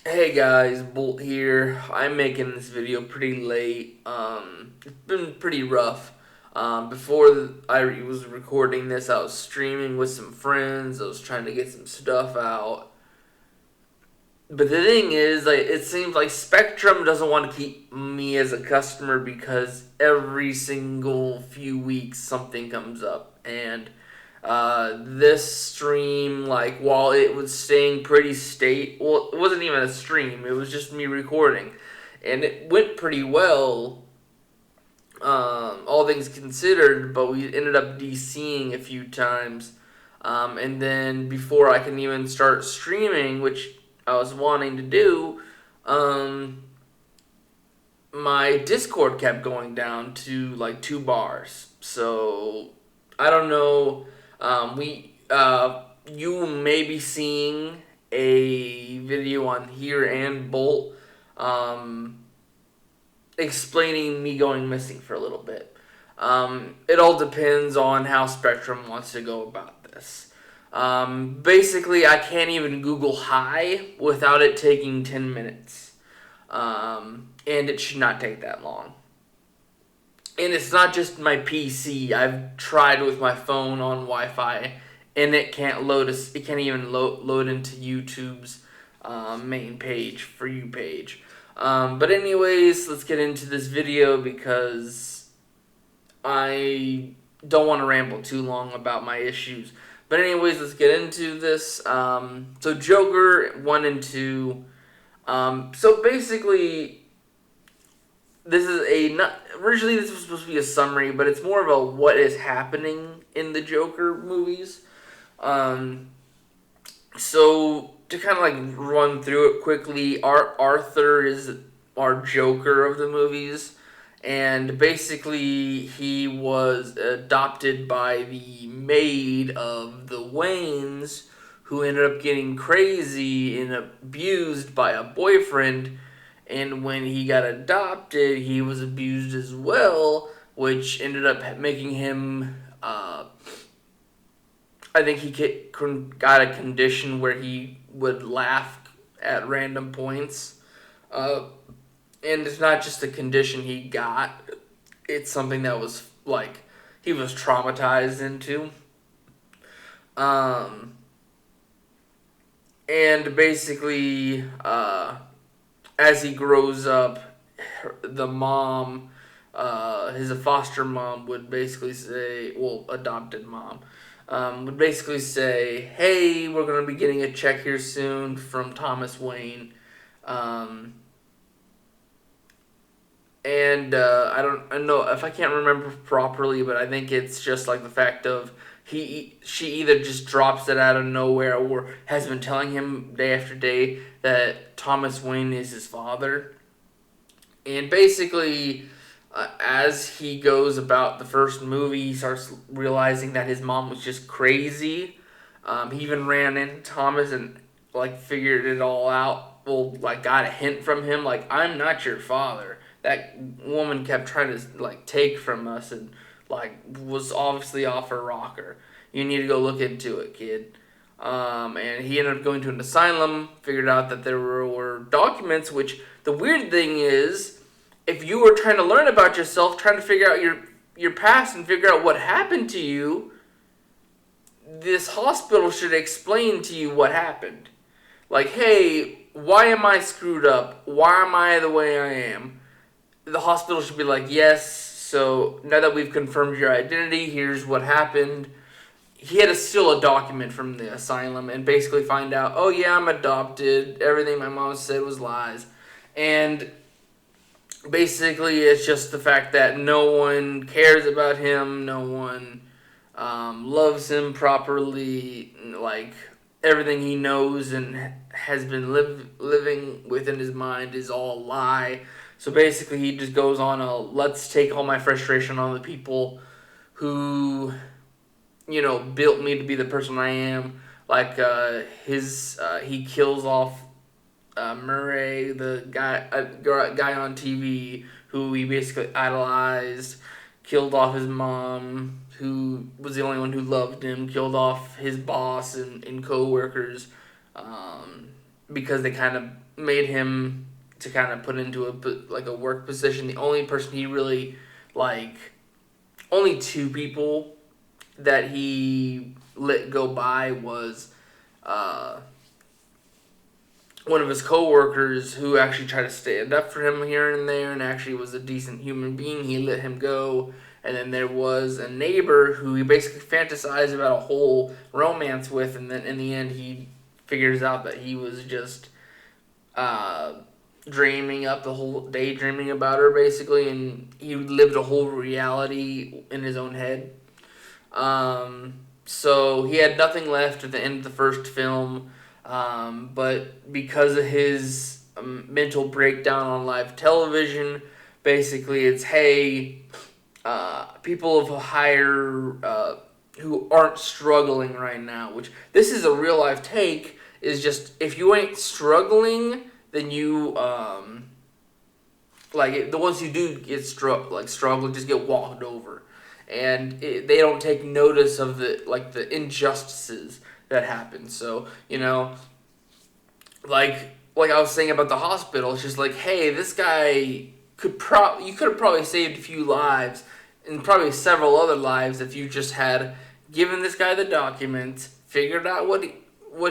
Hey guys, Bolt here. I'm making this video pretty late. It's been pretty rough. Before I was recording this, I was streaming with some friends. I was trying to get some stuff out. But the thing is, like, it seems like Spectrum doesn't want to keep me as a customer because every single few weeks something comes up, and this stream, like, while it was staying pretty well, it wasn't even a stream, it was just me recording, and it went pretty well, all things considered, but we ended up DCing a few times, and then before I can even start streaming, which I was wanting to do, um, my Discord kept going down to like 2 bars. So I don't know. You may be seeing a video on here and Bolt, um, explaining me going missing for a little bit. It all depends on how Spectrum wants to go about this. Basically, I can't even Google hi without it taking 10 minutes. And it should not take that long. And it's not just my PC. I've tried with my phone on Wi-Fi, and it can't load. It can't even load into YouTube's main page, for you page. But anyways, let's get into this video because I don't want to ramble too long about my issues. But anyways, let's get into this. So Joker 1 and 2. So basically, this is originally this was supposed to be a summary, but it's more of a what is happening in the Joker movies. Um, so to kind of like run through it quickly, Arthur is our Joker of the movies, and basically he was adopted by the maid of the Waynes, who ended up getting crazy and abused by a boyfriend. And when he got adopted, he was abused as well, which ended up making him. I think he got a condition where he would laugh at random points. And it's not just a condition he got, it's something that was like he was traumatized into. Um, and basically, as he grows up, the mom, his foster mom, would basically say, well, adopted mom, would basically say, hey, we're going to be getting a check here soon from Thomas Wayne. Um, and I know if I can't remember properly, but I think it's just like the fact of she either just drops it out of nowhere or has been telling him day after day that Thomas Wayne is his father. And basically, as he goes about the first movie, he starts realizing that his mom was just crazy. He even ran into Thomas and like figured it all out. Well, like got a hint from him, like I'm not your father. That woman kept trying to like take from us and like was obviously off her rocker. You need to go look into it, kid. And he ended up going to an asylum. Figured out that there were documents. Which the weird thing is, if you were trying to learn about yourself, trying to figure out your past and figure out what happened to you, this hospital should explain to you what happened. Like, hey, why am I screwed up? Why am I the way I am? The hospital should be like, yes, so now that we've confirmed your identity, here's what happened. He had to steal a document from the asylum and basically find out, oh yeah, I'm adopted. Everything my mom said was lies. And basically, it's just the fact that no one cares about him, no one loves him properly. Like, everything he knows and has been living within his mind is all a lie. So basically, he just goes on a let's take all my frustration on the people who, built me to be the person I am. Like, he kills off Murray, the guy on TV who he basically idolized, killed off his mom, who was the only one who loved him, killed off his boss and co-workers. because they kind of made him to kind of put into a work position. The only person he really like, only two people that he let go by was uh, one of his coworkers who actually tried to stand up for him here and there and actually was a decent human being. He let him go. And then there was a neighbor who he basically fantasized about a whole romance with, and then in the end he figures out that he was just uh, dreaming up the whole daydreaming about her basically, and he lived a whole reality in his own head. So he had nothing left at the end of the first film, but because of his mental breakdown on live television, basically it's, hey, people of a higher, who aren't struggling right now, which this is a real life take, is just, if you ain't struggling, then you, the ones who do get struggle just get walked over. And they don't take notice of the injustices that happen. So, like I was saying about the hospital, it's just like, hey, this guy you could have probably saved a few lives and probably several other lives if you just had given this guy the documents, figured out what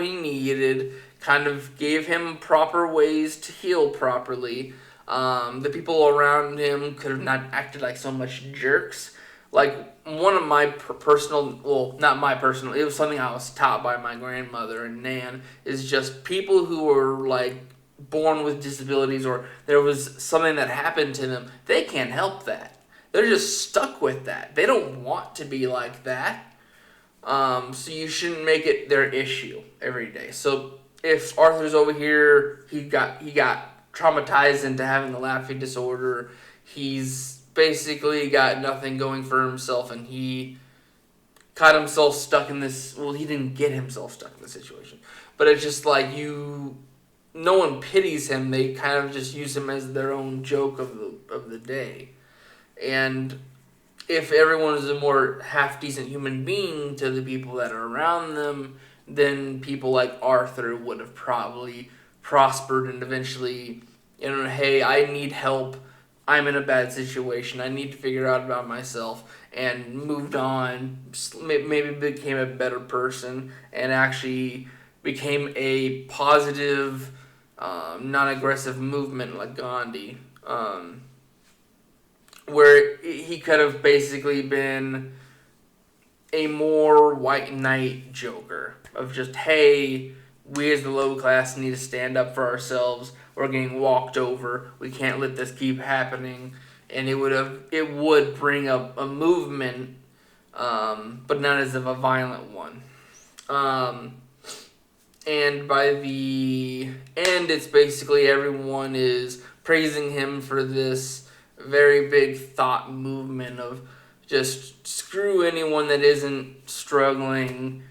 he needed, kind of gave him proper ways to heal properly. The people around him could have not acted like so much jerks. Like, one of my not my personal, it was something I was taught by my grandmother and Nan, is just people who were, born with disabilities, or there was something that happened to them, they can't help that. They're just stuck with that. They don't want to be like that. So you shouldn't make it their issue every day. So if Arthur's over here, he got traumatized into having a laughing disorder, he's basically got nothing going for himself, and he got himself stuck in this. Well, he didn't get himself stuck in this situation, but it's just like no one pities him. They kind of just use him as their own joke of the day. And if everyone is a more half decent human being to the people that are around them, then people like Arthur would have probably prospered and eventually, hey, I need help. I'm in a bad situation. I need to figure out about myself, and moved on. Maybe became a better person and actually became a positive, non-aggressive movement like Gandhi, where he could have basically been a more white knight Joker of just, hey, we as the low class need to stand up for ourselves. We're getting walked over. We can't let this keep happening. And it would bring up a movement, but not as of a violent one. And by the end, it's basically everyone is praising him for this very big thought movement of just screw anyone that isn't struggling.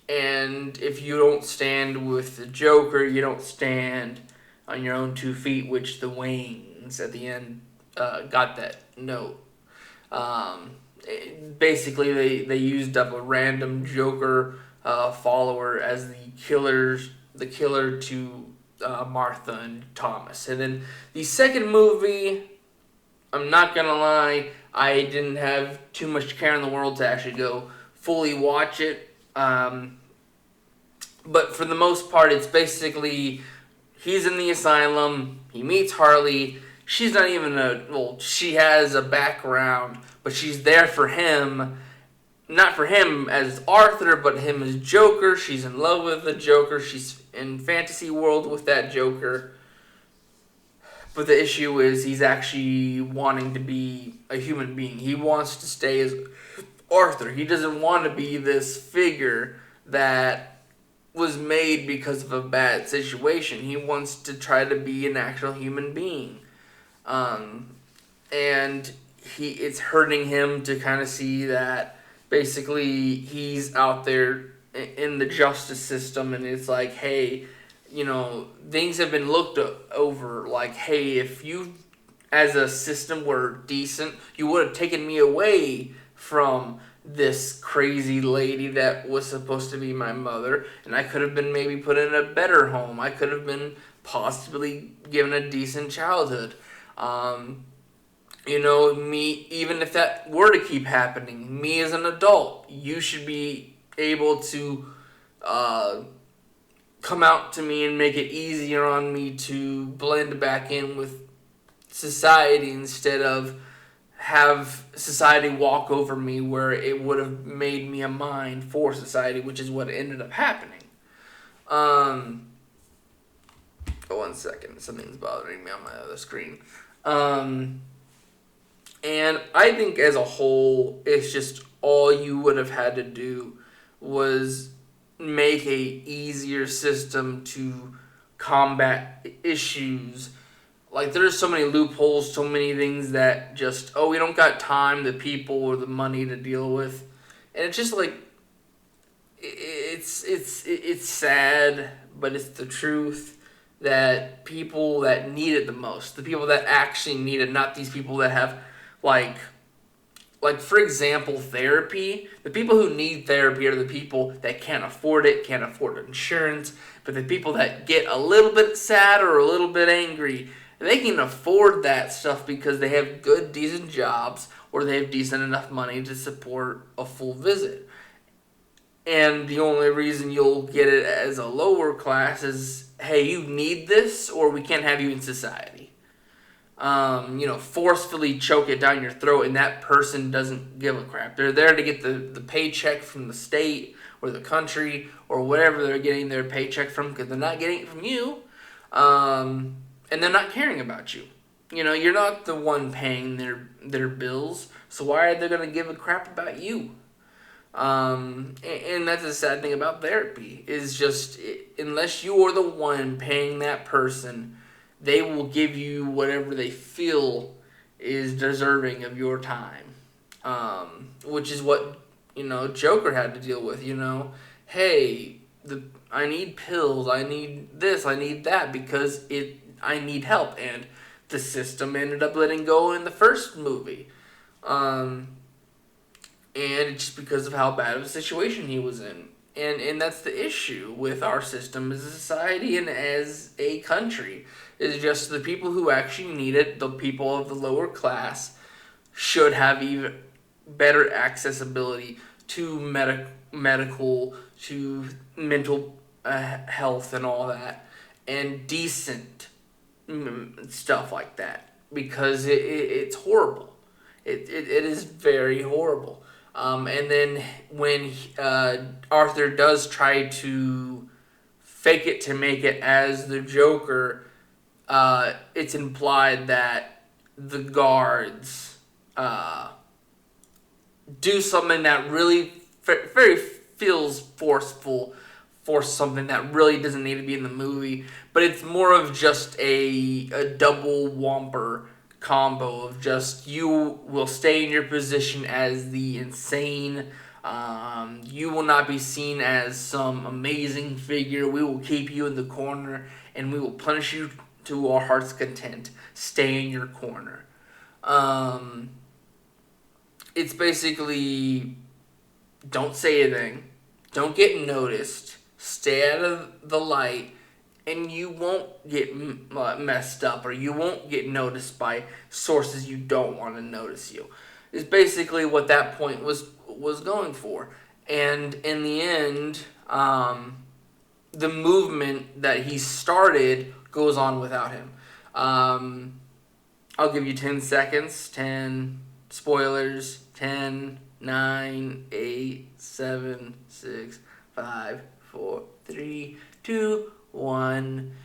And if you don't stand with the Joker, you don't stand on your own 2 feet, which the Waynes at the end got that note. Basically, they used up a random Joker follower as the killer to Martha and Thomas. And then the second movie, I'm not gonna lie, I didn't have too much care in the world to actually go fully watch it. But for the most part, it's basically, he's in the asylum, he meets Harley, she's not even she has a background, but she's there for him, not for him as Arthur, but him as Joker. She's in love with the Joker, she's in fantasy world with that Joker. But the issue is he's actually wanting to be a human being. He wants to stay as Arthur. He doesn't want to be this figure that was made because of a bad situation. He wants to try to be an actual human being. And it's hurting him to kind of see that basically he's out there in the justice system, and it's like, hey, things have been looked over. Like, hey, if you as a system were decent, you would have taken me away from this crazy lady that was supposed to be my mother, and I could have been maybe put in a better home. I could have been possibly given a decent childhood. Um, me, even if that were to keep happening, me as an adult, you should be able to uh, come out to me and make it easier on me to blend back in with society instead of have society walk over me where it would have made me a mind for society, which is what ended up happening. Um, one second, something's bothering me on my other screen. And I think as a whole, it's just all you would have had to do was make a easier system to combat issues. Like, there's so many loopholes, so many things that just, we don't got time, the people, or the money to deal with. And it's just like, it's sad, but it's the truth that people that need it the most, the people that actually need it, not these people that have, like for example, therapy. The people who need therapy are the people that can't afford it, can't afford insurance. But the people that get a little bit sad or a little bit angry, they can afford that stuff because they have good, decent jobs or they have decent enough money to support a full visit. And the only reason you'll get it as a lower class is, hey, you need this or we can't have you in society. Forcefully choke it down your throat, and that person doesn't give a crap. They're there to get the paycheck from the state or the country or whatever they're getting their paycheck from, because they're not getting it from you, and they're not caring about you. You're not the one paying their bills, so why are they going to give a crap about you? And that's the sad thing about therapy, is just unless you are the one paying that person, they will give you whatever they feel is deserving of your time. Which is what, Joker had to deal with, Hey, I need pills, I need this, I need that, because I need help. And the system ended up letting go in the first movie. And it's just because of how bad of a situation he was in. And that's the issue with our system as a society and as a country. Is just the people who actually need it, the people of the lower class, should have even better accessibility to medical, to mental health and all that, and decent stuff like that. Because it's horrible. It is very horrible. And then when Arthur does try to fake it to make it as the Joker, it's implied that the guards do something that really very feels forceful for something that really doesn't need to be in the movie, but it's more of just a double whomper combo of just, you will stay in your position as the insane. You will not be seen as some amazing figure. We will keep you in the corner and we will punish you to our heart's content. Stay in your corner. It's basically, don't say anything, don't get noticed, stay out of the light, and you won't get messed up, or you won't get noticed by sources you don't want to notice you. Is basically what that point was going for. And in the end, the movement that he started goes on without him. I'll give you 10 seconds. 10 spoilers. 10, 9, 8, 7, 6, 5, 4, 3, 2, 1.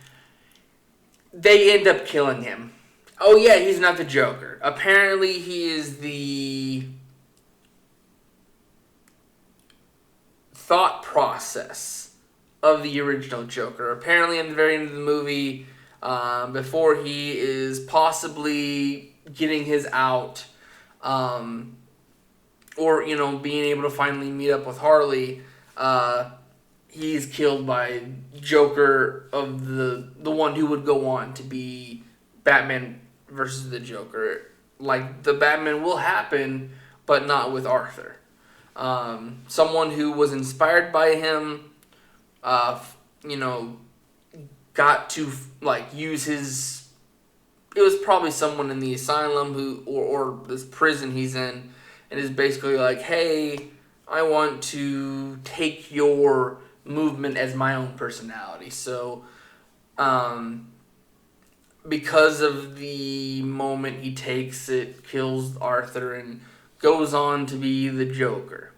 They end up killing him. Oh yeah, he's not the Joker. Apparently he is the thought process of the original Joker. Apparently in the very end of the movie, before he is possibly getting his out, or, being able to finally meet up with Harley, he's killed by Joker, of the one who would go on to be Batman versus the Joker. Like, the Batman will happen, but not with Arthur. Someone who was inspired by him, uh, you know, got to like use his. It was probably someone in the asylum or this prison he's in, and is basically like, hey, I want to take your movement as my own personality. So, um, because of the moment he takes, it kills Arthur and goes on to be the Joker.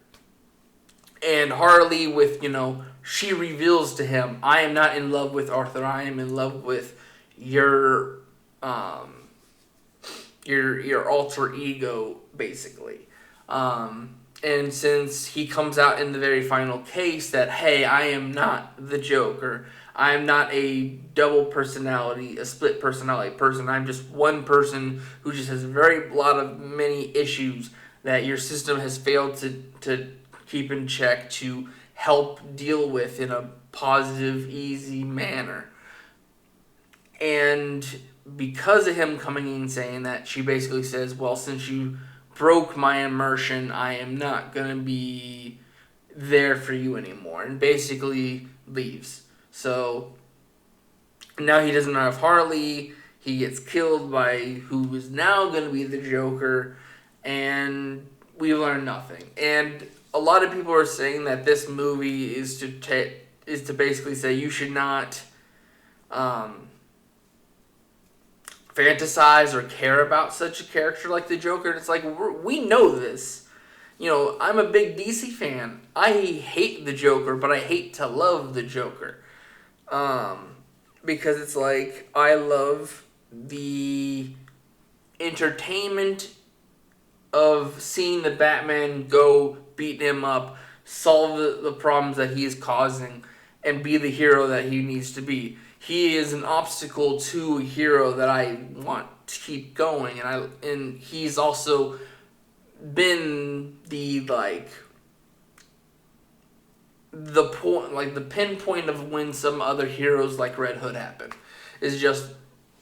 And Harley, with, she reveals to him, I am not in love with Arthur. I am in love with your, um, your alter ego, basically. And since he comes out in the very final case that, hey, I am not the Joker. I am not a double personality, a split personality person. I'm just one person who just has many issues that your system has failed to keep in check to help deal with in a positive, easy manner. And because of him coming in saying that, she basically says, well, since you broke my immersion, I am not going to be there for you anymore. And basically leaves. So now he doesn't have Harley. He gets killed by who is now going to be the Joker. And we learn nothing. And a lot of people are saying that this movie is to basically say you should not fantasize or care about such a character like the Joker. And it's like, we know this. I'm a big DC fan. I hate the Joker, but I hate to love the Joker. Because it's like, I love the entertainment of seeing the Batman go beat him up, solve the problems that he is causing, and be the hero that he needs to be. He is an obstacle to a hero that I want to keep going, and he's also been the pinpoint of when some other heroes like Red Hood happen. Is just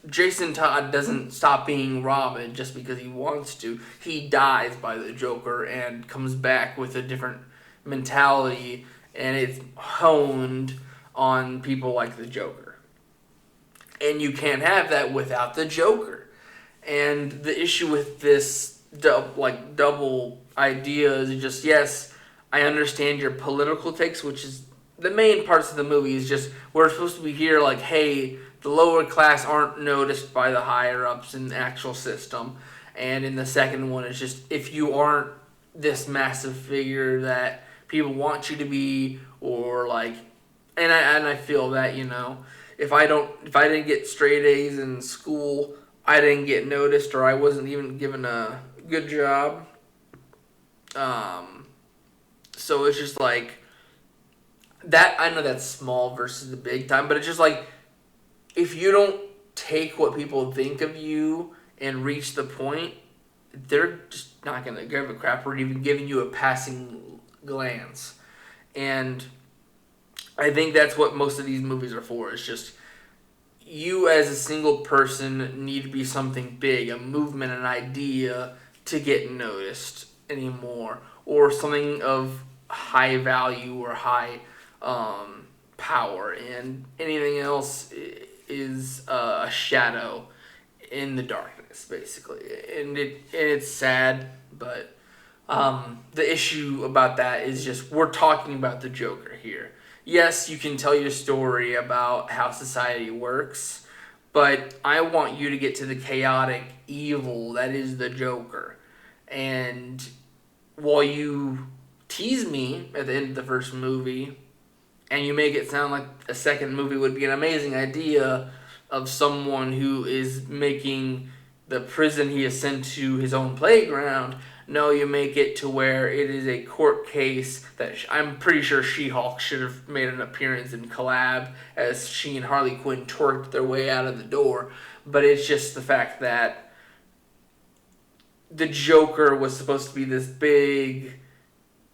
Jason Todd doesn't stop being Robin just because he wants to. He dies by the Joker and comes back with a different mentality, and it's honed on people like the Joker. And you can't have that without the Joker. And the issue with this double idea is just, yes, I understand your political takes, which is the main parts of the movie is just, we're supposed to be here like, hey, the lower class aren't noticed by the higher ups in the actual system. And in the second one, it's just, if you aren't this massive figure that people want you to be, or like, and I feel that, if I didn't get straight A's in school, I didn't get noticed, or I wasn't even given a good job. So it's just like that. I know that's small versus the big time, but it's just like, if you don't take what people think of you and reach the point, they're just not going to give a crap or even giving you a passing glance. And I think that's what most of these movies are for. It's just, you as a single person need to be something big, a movement, an idea to get noticed anymore, or something of high value or high power, and anything else is a shadow in the darkness, basically. And it's sad, but the issue about that is just, we're talking about the Joker here. Yes, you can tell your story about how society works, but I want you to get to the chaotic evil that is the Joker. And while you tease me at the end of the first movie, and you make it sound like a second movie would be an amazing idea of someone who is making the prison he is sent to his own playground, no, you make it to where it is a court case that I'm pretty sure She-Hulk should have made an appearance in collab as she and Harley Quinn twerked their way out of the door. But it's just the fact that the Joker was supposed to be this big,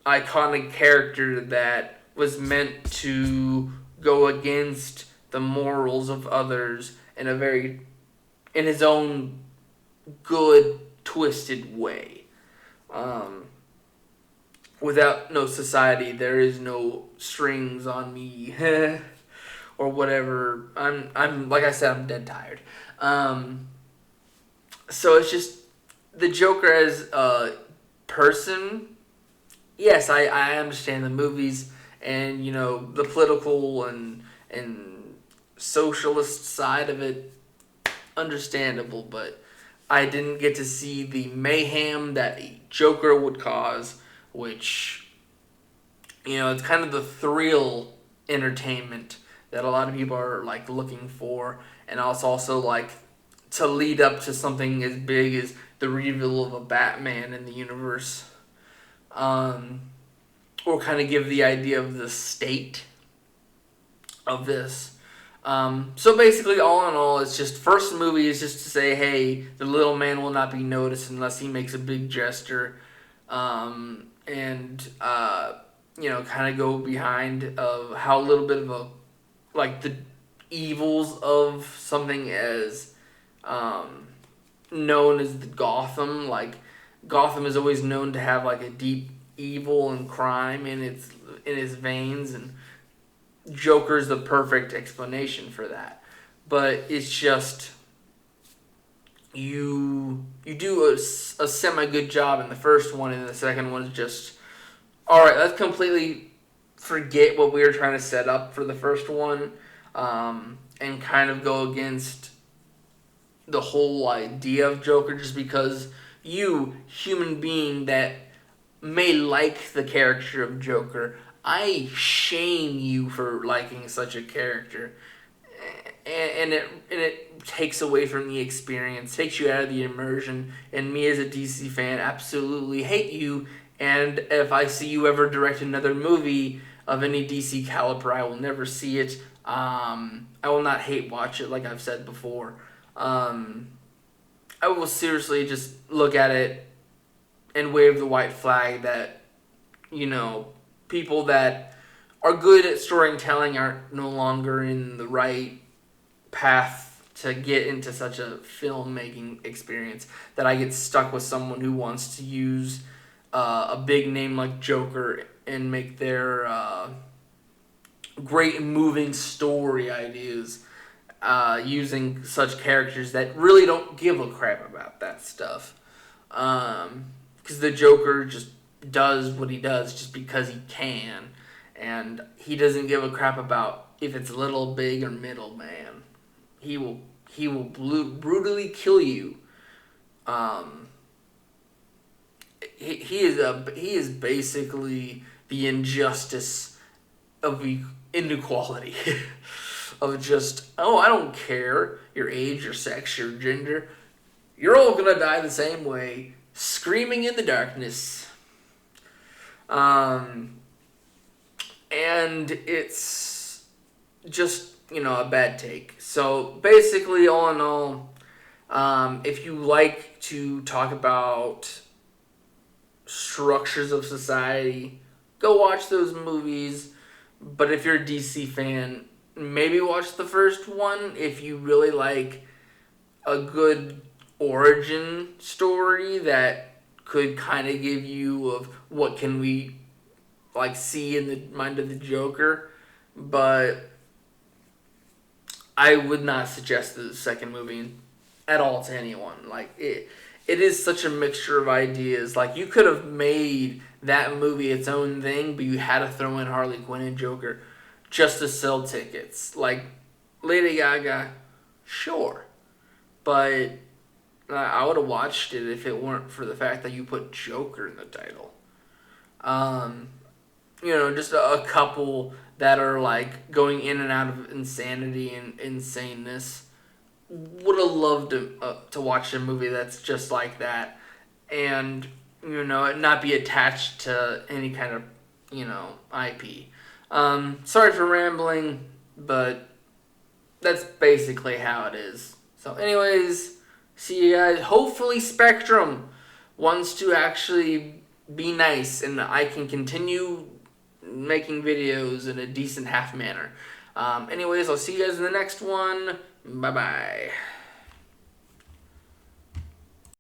iconic character that was meant to go against the morals of others in his own good, twisted way. without no society, there is no strings on me, or whatever. I'm like I said, I'm dead tired. Um, so it's just the Joker as a person. Yes, I understand the movies and the political and socialist side of it, understandable, but I didn't get to see the mayhem that a Joker would cause, which it's kind of the thrill entertainment that a lot of people are like looking for, and also like to lead up to something as big as the reveal of a Batman in the universe, um, or kind of give the idea of the state of this. So basically, all in all, it's just first movie is just to say, hey, the little man will not be noticed unless he makes a big gesture, and kind of go behind of how a little bit of a like the evils of something as known as the Gotham. Like Gotham is always known to have like a deep evil and crime in its veins, and Joker's the perfect explanation for that. But it's just you do a semi good job in the first one, and the second one is just all right. Let's completely forget what we were trying to set up for the first one, and kind of go against the whole idea of Joker, just because you, human being that may like the character of Joker, I shame you for liking such a character, and it takes away from the experience, takes you out of the immersion. And me as a DC fan, absolutely hate you. And if I see you ever direct another movie of any DC caliber, I will never see it. I will not hate watch it, like I've said before. I will seriously just look at it and wave the white flag that, people that are good at storytelling are no longer in the right path to get into such a filmmaking experience, that I get stuck with someone who wants to use a big name like Joker and make their great moving story ideas using such characters that really don't give a crap about that stuff. Because the Joker just does what he does just because he can, and he doesn't give a crap about if it's little, big, or middle, man. He will brutally kill you. He is basically the injustice of inequality. Of just, oh, I don't care your age, your sex, your gender. You're all gonna die the same way, screaming in the darkness. And it's just, a bad take. So basically, all in all, if you like to talk about structures of society, go watch those movies. But if you're a DC fan, maybe watch the first one if you really like a good origin story that could kind of give you of what can we like see in the mind of the Joker. But I would not suggest the second movie at all to anyone. Like it is such a mixture of ideas. Like you could have made that movie its own thing, but you had to throw in Harley Quinn and Joker just to sell tickets. Like Lady Gaga, sure, but I would have watched it if it weren't for the fact that you put Joker in the title. Just a couple that are like going in and out of insanity and insaneness. Would have loved to watch a movie that's just like that, and it not be attached to any kind of IP. Sorry for rambling, but that's basically how it is. So, anyways, see you guys. Hopefully, Spectrum wants to actually be nice, and I can continue making videos in a decent half manner. Anyways, I'll see you guys in the next one. Bye-bye.